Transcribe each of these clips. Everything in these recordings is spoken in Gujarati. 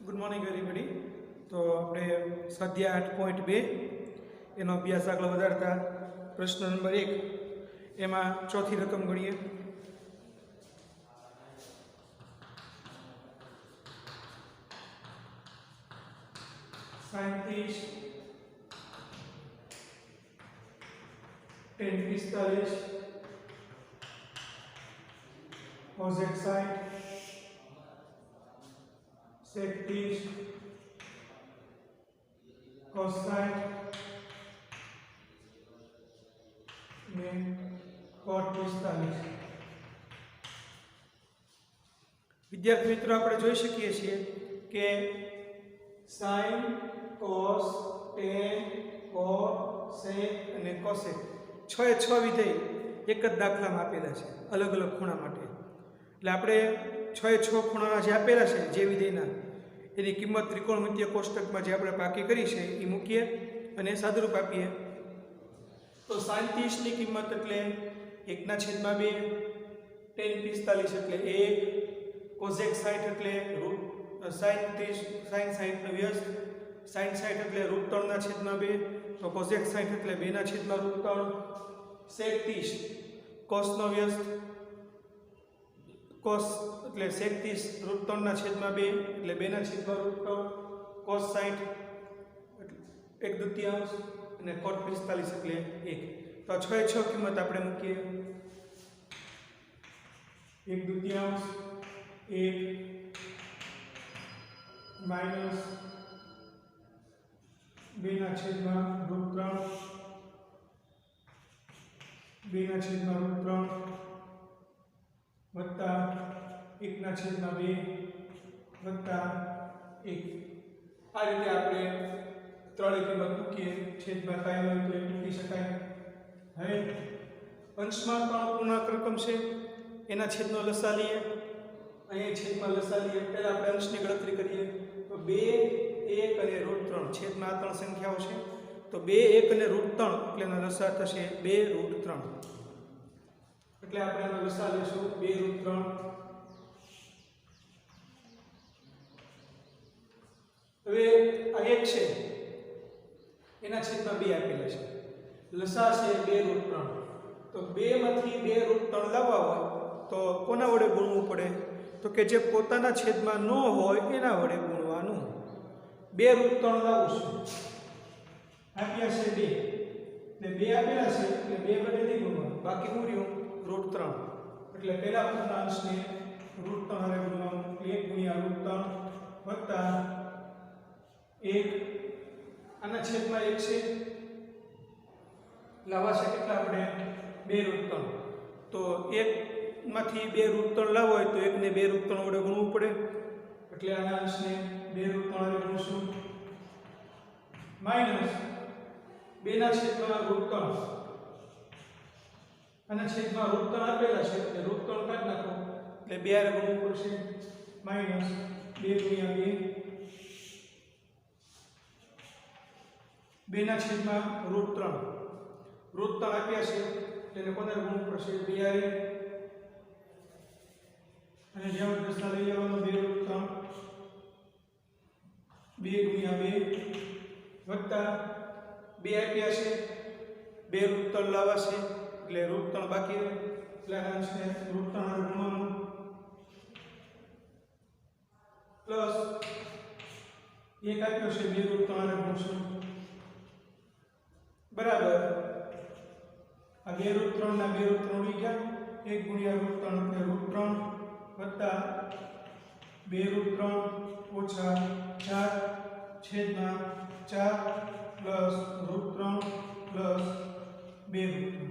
Good morning everybody. તો આપણે સ્વાધ્યાય 8.2 એનો અભ્યાસ આગળ વધારતા પ્રશ્ન નંબર 1 એમાં ચોથી રકમ ગણીએ. સાયન્તીસ 1045 કોઝેક 60 sec 30 cos 60 ને cot 45. વિદ્યાર્થી મિત્રો, આપણે જોઈ શકીએ છીએ કે sin, cos, tan, cot, sec અને cosec 6 એ 6 વિધેય એક જ દાખલામાં આપેલા છે અલગ અલગ ખૂણા માટે. એટલે આપણે 6 એ 6 ખૂણા જે આપેલા છે જે વિધેયના એની કિંમત ત્રિકોણમિતીય કોષ્ટકમાં જે આપણે પાકી કરી છે એ મૂકીએ અને સાદુરૂપ આપીએ. તો sin 30 ની કિંમત એટલે 1/2, tan 45 એટલે 1, cosec 60 એટલે sin 60 નો વ્યસ્ત, sin 60 એટલે √3/2, તો cosec 60 એટલે 2/√3, sec 30 cos નો વ્યસ્ત, cos એટલે sec 30 √3/2 એટલે 2/√3, cos 60 એટલે 1/2 અને cot 45 એટલે 1. તો 6 એ 6 કિંમત આપણે મૂકીએ. 1/2 1 માઈનસ 2/√3 2/√3 વત્તા 1/2 વત્તા 1. આ રીતે આપણે ત્રણેય કિંમત મૂકીએ. છેદમાં કાંઈ હોય તો એ મૂકી શકાય. હવે અંશમાં ત્રણ પૂર્ણાંક રકમ છે એના છેદનો લસા લઈએ. અહીંયા છેદમાં લસા લઈએ. પહેલા આપણે અંશની ગણતરી કરીએ. તો 2, 1 અને √3 છેદમાં આ ત્રણ સંખ્યાઓ છે. તો 2, 1 અને √3 એટલે એનો લસા થશે 2√3. એટલે આપણે એનો લસા લેશું 2√3. હવે આ 1 છે એના છેદમાં 2 આપેલા છે. લસા છે 2√3. તો 2 માંથી 2√3 લાવવા હોય તો કોના વડે ગુણવું પડે? તો કે જે પોતાના છેદમાં ન હોય એના વડે ગુણવાનું. 2√3 લાવું છું. આપ્યા છે 2 એટલે 2 આપેલા છે એટલે 2 વડે નહીં ગુણવાનું. બાકી હું રહ્યું √3. એટલે પહેલા પૂર્ણાંશને √3 વડે ગુણવાનું. 1 × √3 વત્તા 1. આના છેદમાં 1 છે લાવવા છે કેટલા આપણે 2√3. તો 1 માંથી 2√3 લાવવો હોય તો 1 ને 2√3 વડે ગુણવું પડે. એટલે આના અંશને 2√3 વડે ગુણશું. માઈનસ 2/√3 અને છેદમાં √3 આપેલા છે એટલે √3 કાઢી નાખો એટલે 2 વડે ગુણવું પડશે. માઈનસ 2 × 2 2/√3 √3 આપ્યા છે તેને કોને ગુણવું પડશે 2 આરે અને જેમ દસના લઈ લેવાનો 2√3 2 × 2 વત્તા 2 આપ્યા છે 2√3 લાવવા છે એટલે √3 બાકી રહે એટલે અંશને √3 વડે ગુણવાનું પ્લસ 1 આપ્યો છે 2√3 વડે ગુણશું બરાબર. આ 2√3 ના 2√3 ઉડી ગયા. 1 × √3 એટલે √3 વત્તા 2√3 ઓછા 4 છેદમાં 4 પ્લસ √3 પ્લસ 2√3.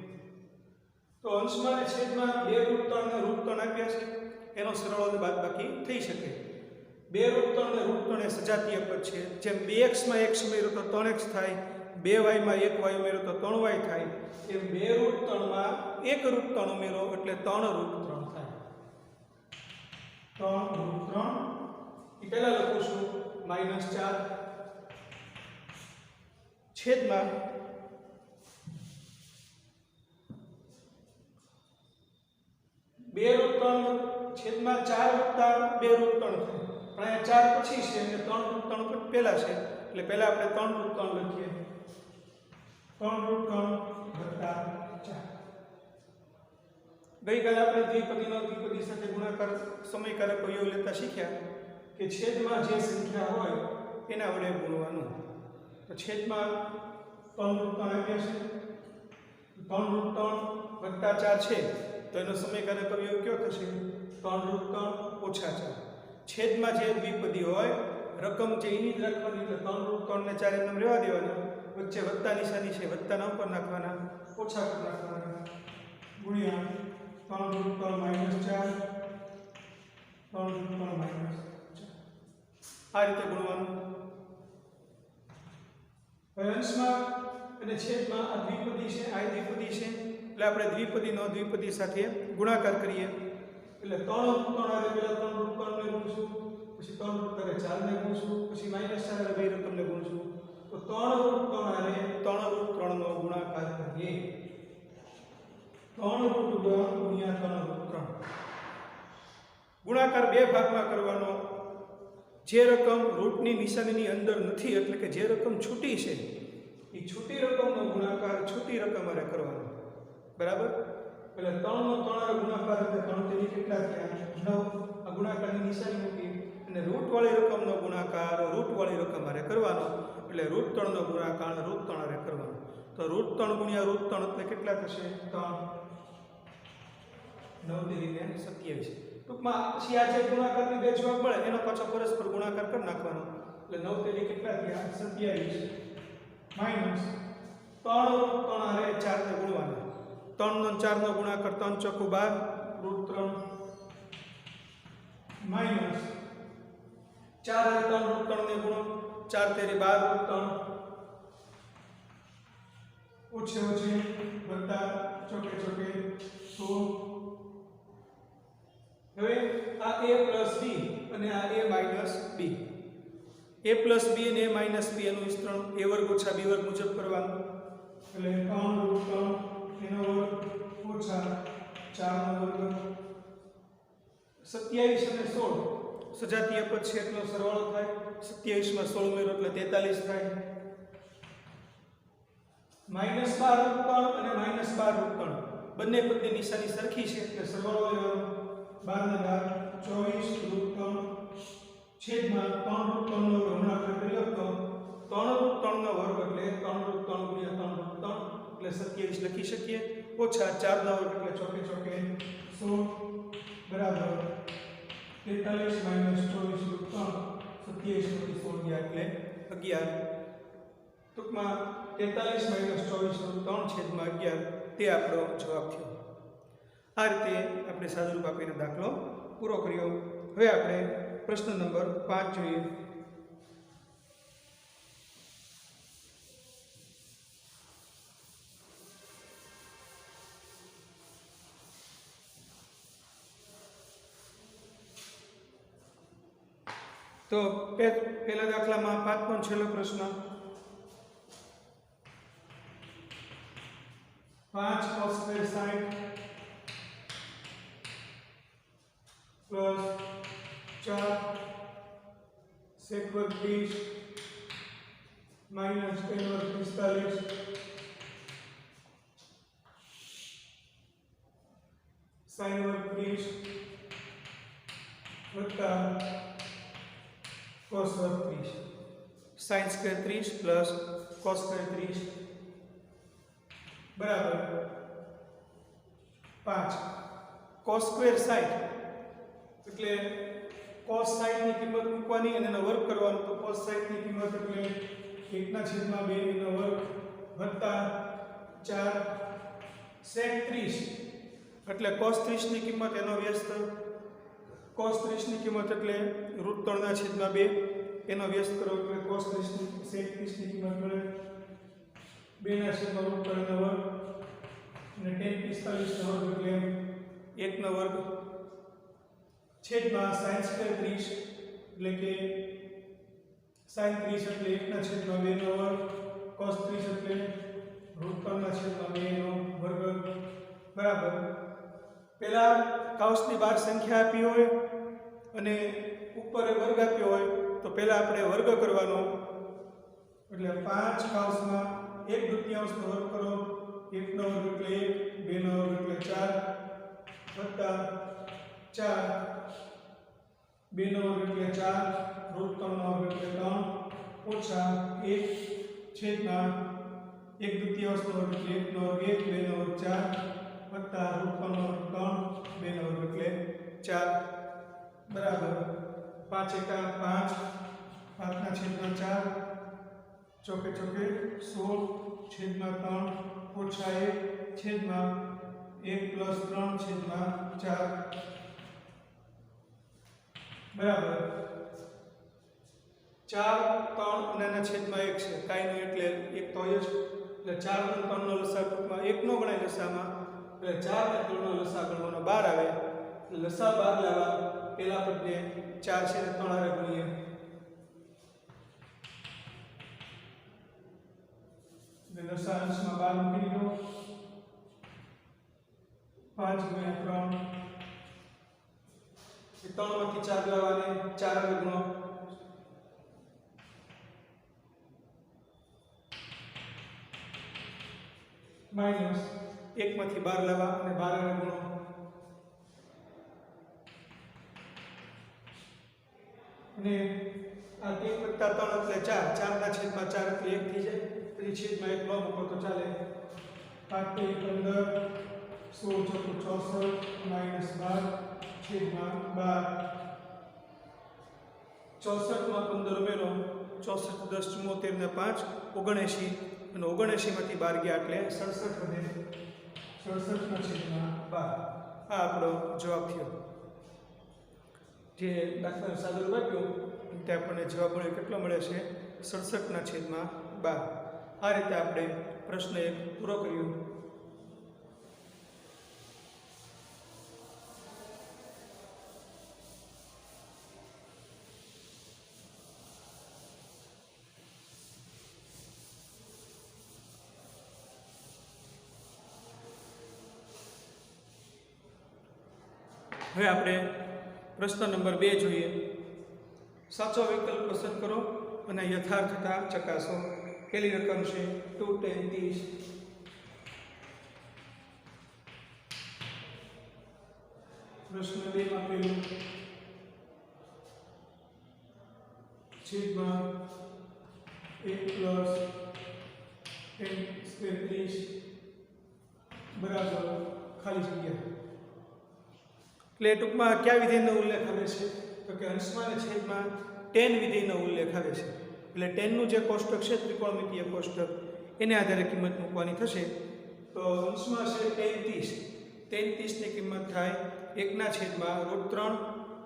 તો અંશમાં અને છેદમાં 2√3 અને √3 આપ્યા છે એનો સરળ અને બાદબાકી થઈ શકે. 2√3 અને √3 એ સજાતીય પદ છે. જેમ 2x માં x ઉમેરો તો 3x થાય, 2y માં 1y ઉમેરો તો 3y થાય, એમ 2√3 માં 1√3 ઉમેરો એટલે 3√3 થાય. 3√3 એ પહેલા લખું છું -4 છેદમાં 2√3 છેદમાં 4 વત્તા 2√3 થાય. અહીંયા 4 પછી છે અને 3 √3 પહેલા છે એટલે પહેલા આપણે 3 √3 લખીએ 3 √3 + 4 ગઈકાલે આપણે દ્વિપદીનો દ્વિપદી સાથે ગુણાકાર સમયકારક અવયવ લેતા શીખ્યા કે છેદમાં જે સંખ્યા હોય એના વડે ગુણવાનું તો છેદમાં 3 √3 આવ્યા છે 3 √3 + 4 છે તો એનો સમયકારક અવયવ કયો થશે 3 √3 - 4 છેદમાં જે દ્વિપદી હોય રકમ જે એની જ રાખવાની એટલે 3 √3 ને 4 એમ રહેવા દેવાના વચ્ચે વત્તા નિશાની છે વત્તાના ઉપર નાખવાના ઓછા પર નાખવાના ગુણ્યા 3 √3 - 4 3 √3 - 4 આ રીતે ગુણવાનું અંશમાં અને છેદમાં આ દ્વિપદી છે આ દ્વિપદી છે એટલે આપણે દ્વિપદીનો દ્વિપદી સાથે ગુણાકાર કરીએ એટલે 3 √3 આવે પહેલા 3 √3 ને ગુણશું પછી 3 √3 4 ને ગુણશું પછી -4 આવે બે રકમને ગુણશું તો 3 √3 આવે 3 √3 નો ગુણાકાર કરીએ 3 √3 * 3 √3 ગુણાકાર બે ભાગમાં કરવાનો જે રકમ રૂટની નિશાનીની અંદર નથી એટલે કે જે રકમ છૂટી છે એ છૂટી રકમનો ગુણાકાર છૂટી રકમ વડે કરવાનો બરાબર એટલે 3 નો 3 વડે ગુણાકાર એટલે 3 તેની કેટલા થયા 9 આ ગુણાકારની નિશાની મૂકી અને રૂટ વાળી રકમનો ગુણાકાર રૂટ વાળી રકમ વડે કરવાનો એટલે √3 નો ગુણાકાર √3 વડે કરવાનો તો √3 * √3 એટલે કેટલા થશે 3 9 તેરી 27 ટૂંકમાં પછી આ જે ગુણાકારની બે જવાબ મળે એનો પાછો પરસ્પર ગુણાકાર કરી નાખવાનો એટલે 9 તેરી કેટલા થયા 27 માઈનસ 3 √3 હારે 4 ને ગુણવાના 3 નો 4 નો ગુણાકાર 3 ચોકુ 12 √3 માઈનસ 4 હારે 3 √3 ને ગુણો 4 તેરી 12 √3 ઓછે ઓછે વત્તા ચોકે ચોકે 16 હવે આ a + b અને આ a - b a + b અને a - b એનું વિસ્તરણ a ² - b ² મુજબ કરવાનું એટલે 3 √3 એનો વર્ગ ઓછા 4 નો વર્ગ 27 અને 16 સજાતીય પદ છે એટલો સરવાળો થાય 27 માં 16 ઉમેરો એટલે 43 થાય -12 √3 અને -12 √3 બંને પદની નિશાની સરખી છે એટલે સરવાળો લેવાનો 12 ને 12 24 √3 છેદમાં 3 √3 નો હમણાં આપણે પહેલો તો 3 √3 નો વર્ગ એટલે 3 √3 * 3 √3 એટલે 27 લખી શકીએ ઓછા 4 નો વર્ગ એટલે ચોકે ચોકે 16 બરાબર 43 - 24 √3 27 માંથી 16 ગયા એટલે 11 ટૂંકમાં 43 - 24 √3 છેદમાં 11 તે આપણો જવાબ થયો આ રીતે આપણે સાદુરૂપ આપીને દાખલો પૂરો કર્યો હવે આપણે પ્રશ્ન નંબર 5 જોઈએ તો પહેલા દાખલામાં 5મો છેલ્લો પ્રશ્ન 5 cos square sin plus 4 sec वर्ग 20 minus tan वर्ग 45 sin वर्ग 20 वत्ता cos वर्ग 30 sin square 30 plus cos square 30 बराबर 5 cos स्क्वायर 60 એટલે cos 60 ની કિંમત મૂકવાની અને એનો વર્ગ કરવાનો તો cos 60 ની કિંમત એટલે 1/2 એનો વર્ગ વત્તા 4 sec 30 એટલે cos 30 ની કિંમત એનો વ્યસ્ત cos 30 ની કિંમત એટલે √3/2 એનો વ્યસ્ત કરો એટલે cos 30 ની sec 30 ની કિંમત મળે 2/√3 નો વર્ગ અને tan 45 નો વર્ગ એટલે 1 નો વર્ગ છેદમાં sin સ્ક્વેર 30 એટલે કે sin 30 એટલે 1/2 નો વર્ગ cos 30 એટલે √3/2 નો વર્ગ બરાબર પહેલા કૌંસની બહાર સંખ્યા આપી હોય અને ઉપર વર્ગ આપ્યો હોય તો પહેલા આપણે વર્ગ કરવાનો, એટલે 5 કૌંસમાં 1/2 નો વર્ગ કરો, 1 નો વર્ગ એટલે 1, 2 નો વર્ગ એટલે 4 વત્તા 4, 2 નો વર્ગ એટલે 4, √3 નો વર્ગ એટલે 3 ઓછા 1 છેદમાં 1/2 નો વર્ગ એટલે 1 નો વર્ગ 1, 2 નો વર્ગ 4 વત્તા √3 નો વર્ગ 3, 2 નો વર્ગ એટલે 4 બરાબર 5 એકા 5, 5 ના છેદમાં 4, ચોકે ચોકે 16 છેદમાં 3 ઓછા 1 છેદમાં 1 + 3 છેદમાં 4 બરાબર 4, 3 અને એના છેદમાં 1 છે, કાંઈ નહીં એટલે 1 તો હોય જ, એટલે 4 અને 3 નો લસા ટૂંકમાં 1 નો ગણાય લસામાં, એટલે 4 અને 3 નો લસા ગણવાનો 12 આવે, એટલે લસા 12 લેવા પહેલા પદને 4 છે ને 3 હારે ગુણીએ, એટલે લસા અંશમાં 12 મૂકી દીધો, 5 × 3 3 માંથી 4 લેવાને 4 હારે ગુણો, માઈનસ 1 માંથી 12 લેવા અને 12 હારે ગુણો, અને આ 3 + 3 એટલે 4, 4 ના છેદમાં 4 એટલે 1 થઈ જાય, પછી છેદમાં 1 ન મૂકો તો ચાલે, 5 × 15 16 × 64 -12 છેદમાં 12, 64 માં 15 ઉમેરો, 64 10 74 ને 5 79, અને 79 માંથી 12 ગયા એટલે 67 વધે, 67 ના છેદમાં 12, આ આપણો જવાબ થયો. જે દાખલા સાદો રૂપ આપ્યો તે આપણને જવાબ મળે કેટલો મળે છે 67 ના છેદમાં 12. આ રીતે આપણે પ્રશ્ન 1 પૂરો કર્યો. હવે આપણે પ્રશ્ન નંબર 2 જોઈએ. સાચો વિકલ્પ પસંદ કરો અને યથાર્થતા ચકાસો. પહેલી રકમ છે 2 10 30. પ્રશ્ન 2 માં પેલું છેદમાં 1 પ્લસ 10 સ્ક્વેર 30 બરાબર ખાલી જગ્યા. એટલે ટૂંકમાં કયા વિધેયનો ઉલ્લેખ આવે છે તો કે અંશમાં અને છેદમાં tan વિધેયનો ઉલ્લેખ આવે છે. એટલે tan નું જે કોષ્ટક છે ત્રિકોણમિતીય કોષ્ટક એને આધારે કિંમત મૂકવાની થશે. તો અંશમાં છે tan 30. tan 30 ની કિંમત થાય 1/√3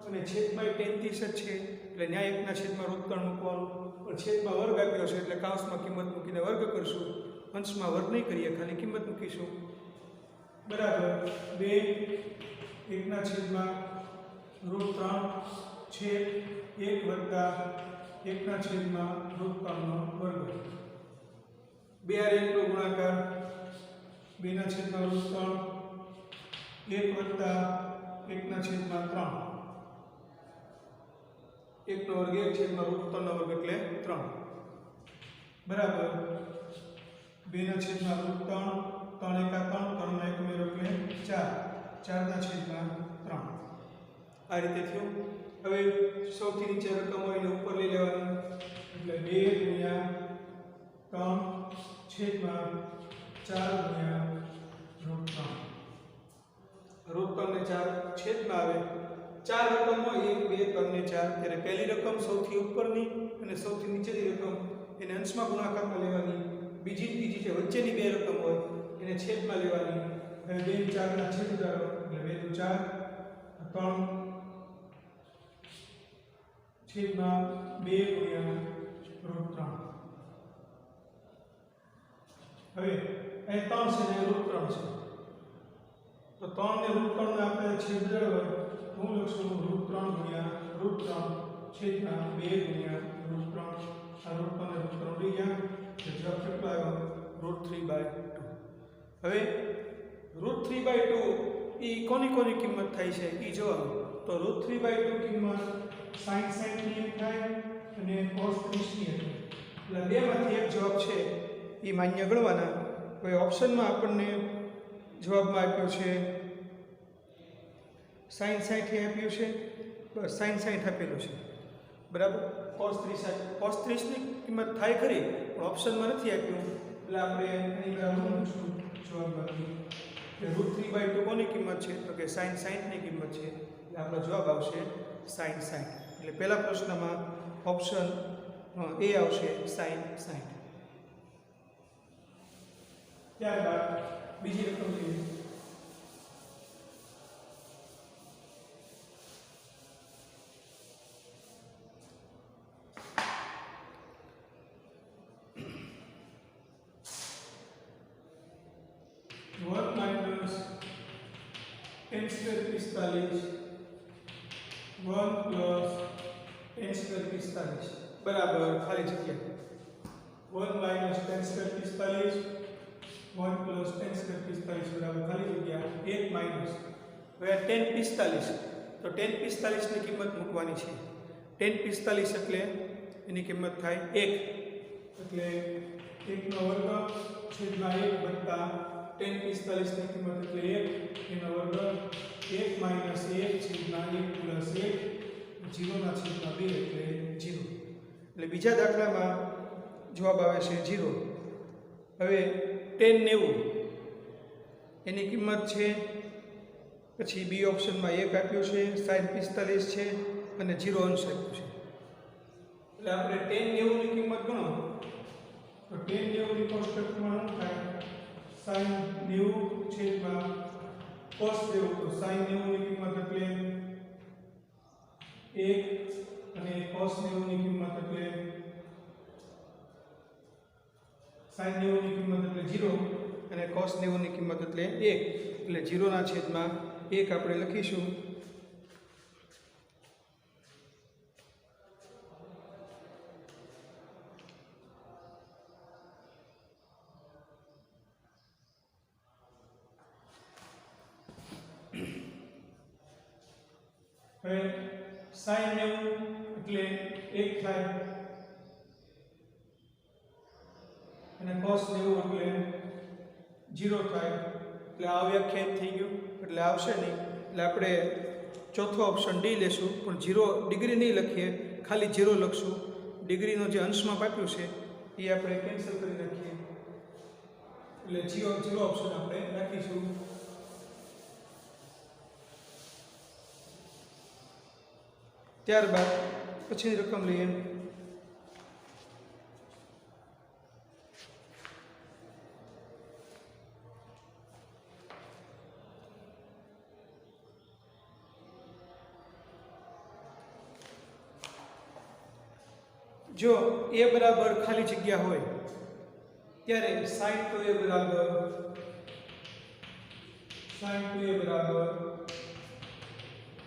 અને છેદમાં tan 30 જ છે એટલે ન્યાય 1/√3 મૂકવાનું. પણ છેદમાં વર્ગ આપ્યો છે એટલે કૌંસમાં કિંમત મૂકીને વર્ગ કરશું. અંશમાં વર્ગ નહીં કરીએ, ખાલી કિંમત મૂકીશું. બરાબર 2 1/√3 છે 1 વત્તા 1/√3 નો વર્ગ. 2 હારે 1 નો ગુણાકાર 2/√3 1 વત્તા 1/3 1 નો વર્ગ 1/√3 નો વર્ગ એટલે 3 બરાબર 2/√3 3 એકા 3 3 નો 1 ઉમેરો એટલે 4 4/3. આ રીતે થયું. હવે સૌથી નીચે રકમ હોય એને ઉપર લઈ લેવાની એટલે 2 × 3 છેદમાં 4 × √3 ને 4 છેદમાં આવે. 4 રકમ હોય 1 2 3 ને 4 ત્યારે પહેલી રકમ સૌથી ઉપરની અને સૌથી નીચેની રકમ એને અંશમાં ગુણાકારમાં લેવાની. બીજી ત્રીજી જે વચ્ચેની બે રકમ હોય એને છેદમાં લેવાની. હવે 2 4 ના છેદ ઉડાડો એટલે 2 4 3 છેદમાં 2 × √3. હવે અહીં 3 છે ને √3 છે તો 3 ને √3 ને આપણે છેદ ઉડાડો હું લખશું √3 × √3 છેદમાં 2 × √3. આ √3 ને √3 ઉડી ગયા એટલે જવાબ કેટલો આવ્યો √3/2. હવે √3/2 એ કોની કિંમત થાય છે એ જોવાનું. તો √3/2 કિંમત sin 60 ની એક થાય અને cos 30 ની એક થાય. એટલે બેમાંથી એક જવાબ છે એ માન્ય ગણવાના. હવે ઓપ્શનમાં આપણને જવાબમાં આપ્યો છે sin 60 આપ્યું છે, બસ sin 60 આપેલું છે, બરાબર. cos 30 ની કિંમત થાય ખરી પણ ઓપ્શનમાં નથી આપ્યું એટલે આપણે એની બરાબર મૂકશું જવાબમાં. √3/2 કોની કિંમત છે તો કે sin 60 ની કિંમત છે એટલે આપણો જવાબ આવશે sin 60. એટલે પહેલા પ્રશ્નમાં ઓપ્શન એ આવશે sin 60. ત્યારબાદ બીજી રકમ જોઈએ. બરાબર ખાલી જગ્યા 1 - 10^45 1 + 10^45 બરાબર ખાલી જગ્યા 1 માઈનસ. હવે 1045 તો 1045 ની કિંમત મૂકવાની છે. 1045 એટલે એની કિંમત થાય 1 એટલે 1 નો વર્ગ છેદમાં 1 વત્તા 1045 ની કિંમત એટલે 1 એનો વર્ગ 1 - 1 છેદમાં 1 + 1 0 ના છેદમાં 2 એટલે 0. એટલે બીજા દાખલામાં જવાબ આવે છે 0. હવે 1090 એની કિંમત છે, પછી બી ઓપ્શનમાં 1 આપ્યું છે, sin 45 છે અને 0 અંશ આપ્યું છે. એટલે આપણે 1090 ની કિંમત ગણો તો 1090 ની કોષ્ટકમાં શું થાય sin 90 છેદમાં cos 90. તો sin 90 ની કિંમત એટલે 1 અને cos 90 ની કિંમત એટલે sin 90 ની કિંમત એટલે 0 અને cos 90 ની કિંમત એટલે 1 એટલે 0 ના છેદમાં 1 આપણે લખીશું. હવે sin 90 એટલે 1 થાય અને cos 90 એટલે 0 થાય. એટલે આ વ્યાખ્યાયિત થઈ ગયું એટલે આવશે નહીં. એટલે આપણે ચોથો ઓપ્શન ડી લેશું, પણ 0 ડિગ્રી નહીં લખીએ, ખાલી 0 લખશું. ડિગ્રીનો જે અંશમાં આપ્યું છે એ આપણે કેન્સલ કરી નાખીએ એટલે 0 ઓપ્શન આપણે રાખીશું. ત્યારબાદ પછીની રકમ લઈએ. જો a બરાબર ખાલી જગ્યા હોય ત્યારે sin 2a બરાબર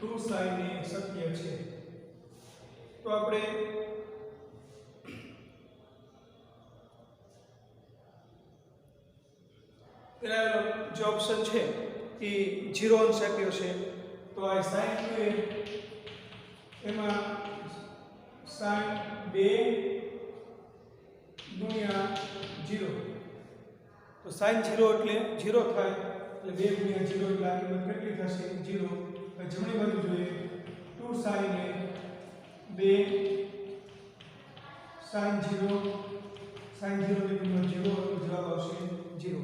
2 sin a શક્ય છે. તો આપણે પેલા જે ઓપ્શન છે એ 0 અંશ આપ્યો છે. તો આ sin 2a એમાં sin 2 ગુણ્યા 0 તો sin 0 એટલે 0 થાય એટલે 2 ગુણ્યા 0 એટલે આ કિંમત કેટલી થશે 0. હવે જમણી બાજુ જોઈએ 2 sin a 2 sin 0 ની કિંમત 0 એટલે જવાબ આવશે 0.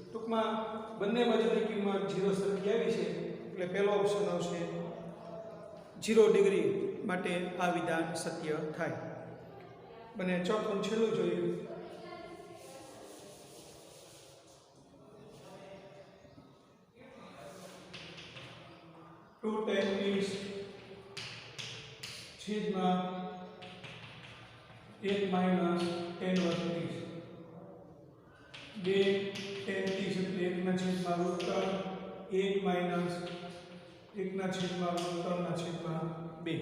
ટૂંકમાં બંને બાજુની કિંમત 0 સરખી આવી છે એટલે પહેલો ઓપ્શન આવશે 0 ડિગ્રી માટે આ વિધાન સત્ય થાય. અને ચોથું છેલ્લું જોઈએ. ટુ 10 છેદમાં 1 માઇનસ 10 + 30 2 10 એટલે 1 ના છેદમાં √3 1 માઇનસ 1 ના છેદમાં √3 ના છેદમાં 2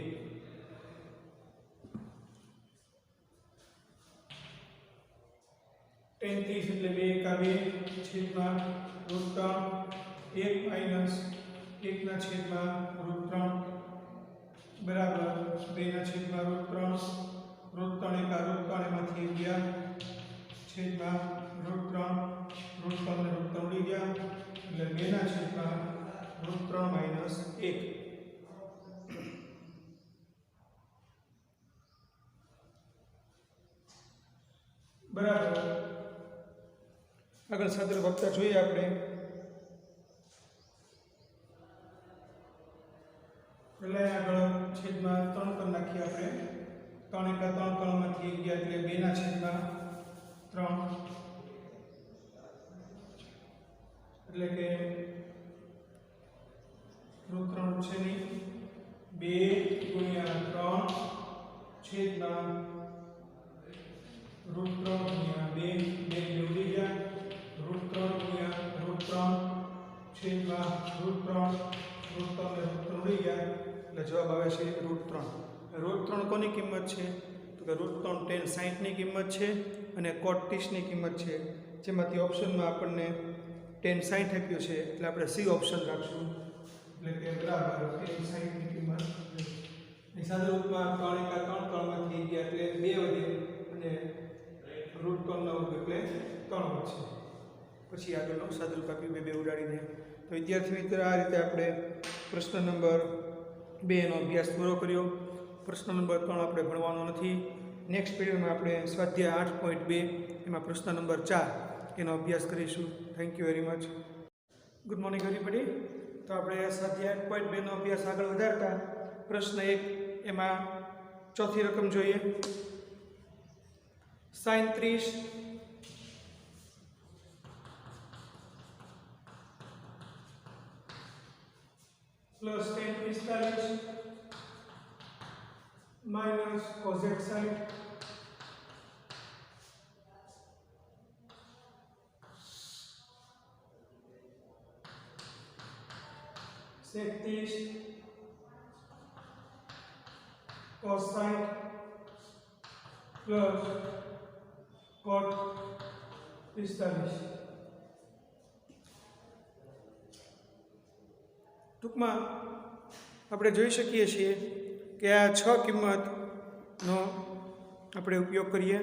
10 30 એટલે 2 × 2 છેદમાં √3 1 માઇનસ 1/√3 બરાબર 2/√3 √3 એકા √3 એમાંથી 11/√3 √3 ને √3 ઉડી ગયા એટલે 2/√3 - 1 બરાબર આગળ સાદુરૂપ આપતા જોઈએ આપણે એટલે આગળ છેદમાં 3 કરી નાખીએ આપણે 3 એકા 3 3માંથી 11 એટલે 2/3 એટલે કે √3 છે ની 2 × 3 છેદમાં √3 × 2 ઉડી ગયા √3 × √3 છેદમાં √3 ને √3 ઉડી ગયા એટલે જવાબ આવે છે √3 કોની કિંમત છે તો કે √3 tan 60 ની કિંમત છે અને cot 30 ની કિંમત છે જેમાંથી ઓપ્શનમાં આપણને tan 60 આપ્યું છે એટલે આપણે સી ઓપ્શન રાખશું એટલે કે બરાબર tan 60 ની કિંમત એ સાદુરૂપમાં 3 એકા 3 3માંથી ગયા એટલે 2 વધે અને √3 નો વર્ગ એટલે 3 વધશે પછી આગળનો સાદુરૂપ આપ્યું 2 ઉડાડીને તો વિદ્યાર્થી મિત્રો આ રીતે આપણે પ્રશ્ન નંબર 2 નો અભ્યાસ પૂરો કર્યો પ્રશ્ન નંબર 3 આપણે ભણવાનો નથી નેક્સ્ટ પીરિયડમાં આપણે સ્વાધ્યાય 8.2 એમાં પ્રશ્ન નંબર 4 એનો અભ્યાસ કરીશું thank you very much good morning everybody તો આપણે સ્વાધ્યાય 8.2 નો અભ્યાસ આગળ વધારતા પ્રશ્ન 1 એમાં ચોથી રકમ જોઈએ sin 30 plus tan 45 minus cos 60 sec 30 cos 60 plus cot 45 ટૂંકમાં આપણે જોઈ શકીએ છીએ કે આ 6 કિંમતનો આપણે ઉપયોગ કરીએ